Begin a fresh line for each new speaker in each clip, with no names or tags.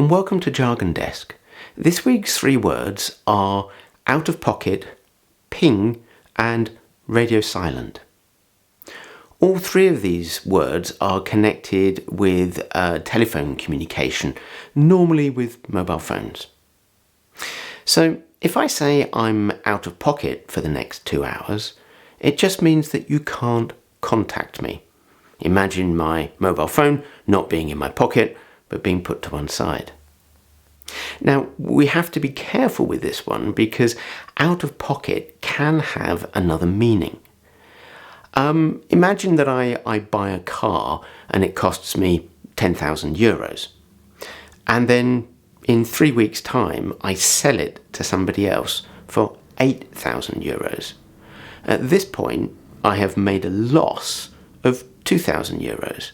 and welcome to Jargon Desk. This week's 3 words are out of pocket, ping and radio silent. All 3 of these words are connected with telephone communication, normally with mobile phones. So if I say I'm out of pocket for the next 2 hours, it just means that you can't contact me. Imagine my mobile phone not being in my pocket, but being put to one side. Now, we have to be careful with this one because out of pocket can have another meaning. Imagine that I buy a car and it costs me 10,000 euros. And then in 3 weeks' time, I sell it to somebody else for 8,000 euros. At this point, I have made a loss of 2,000 euros.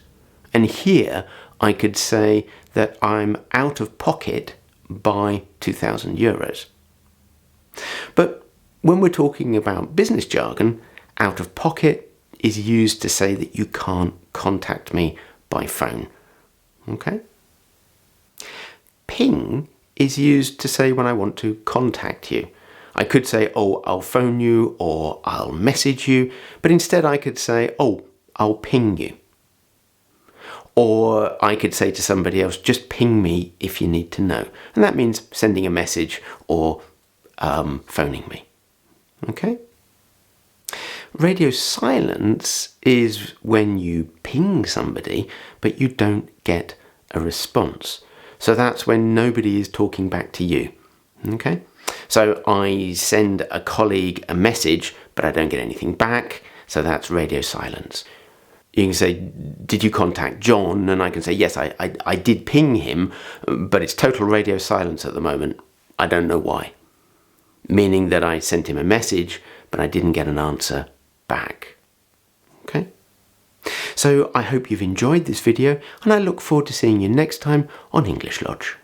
And here I could say that I'm out of pocket by 2,000 euros. But when we're talking about business jargon, out of pocket is used to say that you can't contact me by phone. Okay? Ping is used to say when I want to contact you. I could say, oh, I'll phone you or I'll message you, but instead I could say, oh, I'll ping you. Or I could say to somebody else, just ping me if you need to know. And that means sending a message or phoning me. Okay? Radio silence is when you ping somebody, but you don't get a response. So that's when nobody is talking back to you. Okay? So I send a colleague a message, but I don't get anything back. So that's radio silence. You can say, did you contact John? And I can say, yes, I did ping him, but it's total radio silence at the moment. I don't know why. Meaning that I sent him a message, but I didn't get an answer back. Okay? So I hope you've enjoyed this video, and I look forward to seeing you next time on English Lodge.